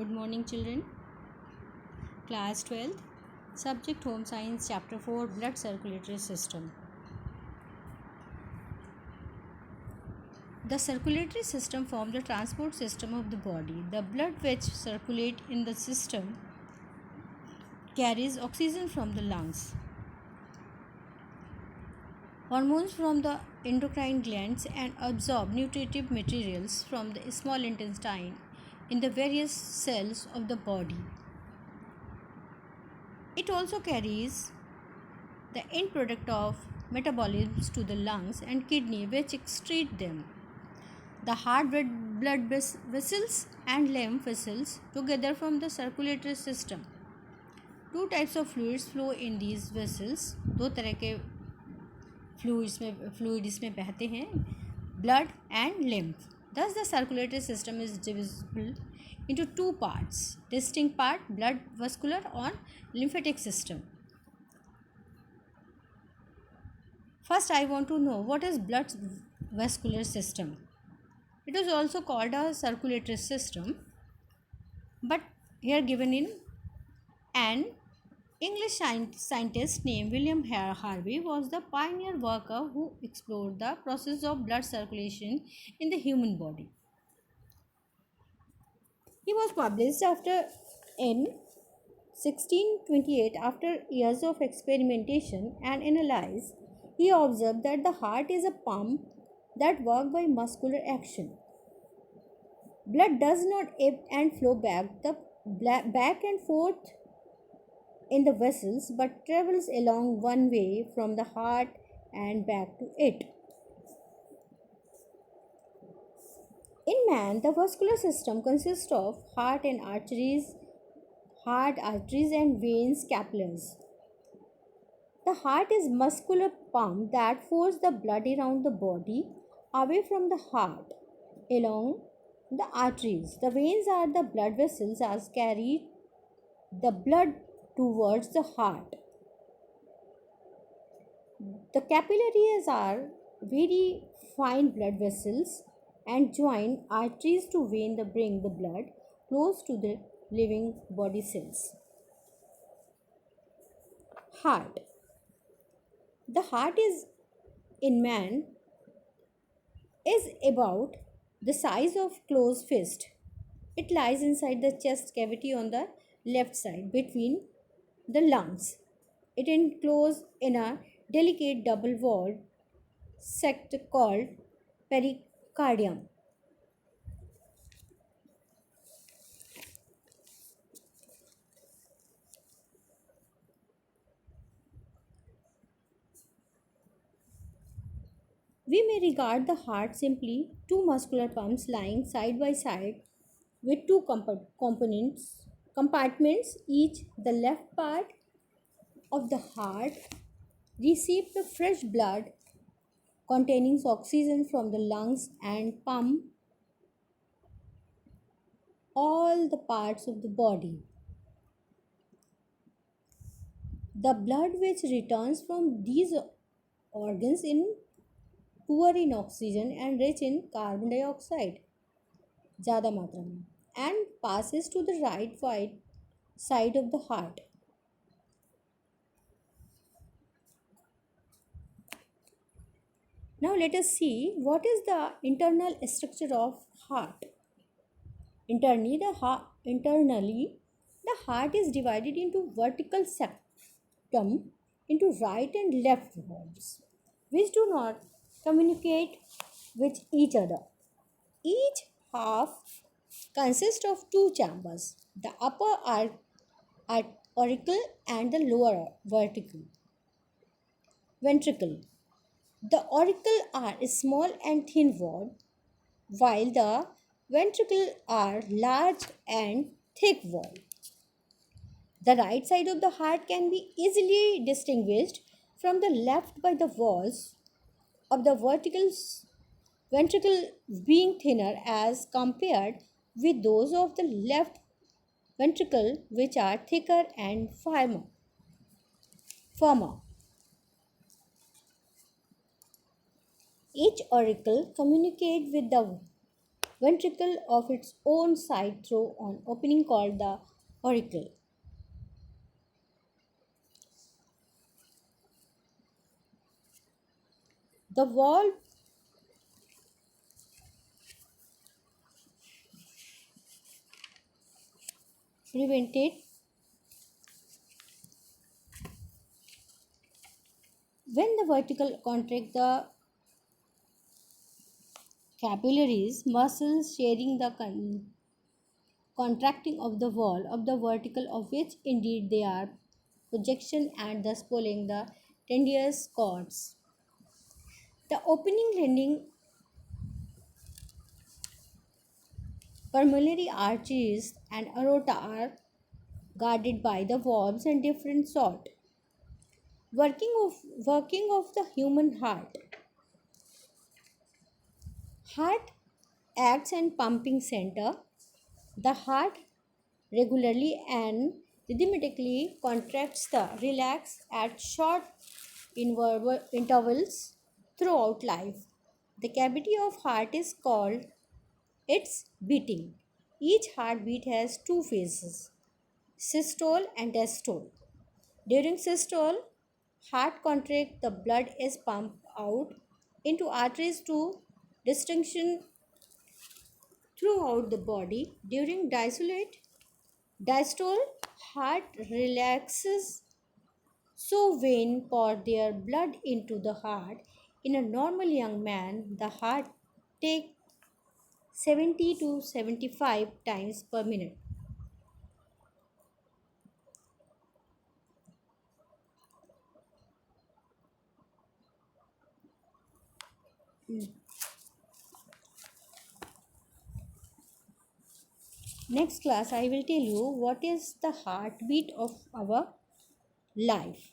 Good morning, children. Class 12th, Subject Home Science, Chapter 4, Blood Circulatory System. The circulatory system forms the transport system of the body. The blood which circulates in the system carries oxygen from the lungs, hormones from the endocrine glands, and absorb nutritive materials from the small intestine in the various cells of the body. It also carries the end product of metabolism to the lungs and kidney, which excrete them. The heart, blood vessels and lymph vessels together form the circulatory system. Two types of fluids flow in these vessels. दो तरह के fluid इसमें बहते हैं, blood and lymph. Thus the circulatory system is divisible into two parts. Distinct part, blood vascular or lymphatic system. First, I want to know what is blood vascular system. It is also called a circulatory system, but here given in an English scientist named William Harvey was the pioneer worker who explored the process of blood circulation in the human body. He was published in 1628. After years of experimentation and analysis, he observed that the heart is a pump that works by muscular action. Blood does not ebb and flow back and forth in the vessels, but travels along one way from the heart and back to it. In man, the vascular system consists of heart, arteries and veins, capillaries. The heart is muscular pump that forces the blood around the body, away from the heart, along the arteries. The veins are the blood vessels that carry the blood towards the heart. The capillaries are very fine blood vessels and join arteries to vein bring the blood close to the living body cells. Heart. The heart is in man is about the size of closed fist. It lies inside the chest cavity on the left side between the lungs. It enclosed in a delicate double-walled sac called pericardium. We may regard the heart simply two muscular pumps lying side by side with two compartments each. The left part of the heart receives the fresh blood containing oxygen from the lungs and pump all the parts of the body. The blood which returns from these organs is poor in oxygen and rich in carbon dioxide ज़्यादा मात्रा में, and passes to the right side of the heart. Now let us see what is the internal structure of heart. Internally, the heart is divided into vertical septum into right and left valves, which do not communicate with each other. Each half consists of two chambers, the upper auricle and the lower ventricle. The auricle are small and thin walled, while the ventricle are large and thick walled. The right side of the heart can be easily distinguished from the left by the walls of the ventricle being thinner as compared with those of the left ventricle, which are thicker and firmer. Each auricle communicates with the ventricle of its own side through an opening called the auricle. The valve prevented when the vertical contract the capillaries muscles sharing the contracting of the wall of the vertical of which indeed they are projection and thus pulling the tedious cords. The opening landing pulmonary arteries and aorta are guarded by the valves and different sort. Working of the human heart. Heart acts and pumping center. The heart regularly and rhythmically contracts the relax at short intervals throughout life. The cavity of heart is called its beating. Each heartbeat has two phases, systole and diastole. During systole, heart contract, the blood is pumped out into arteries to distinction throughout the body. During diastole, heart relaxes so vein pour their blood into the heart. In a normal young man, the heart takes 70 to 75 times per minute. Next class, I will tell you what is the heartbeat of our life.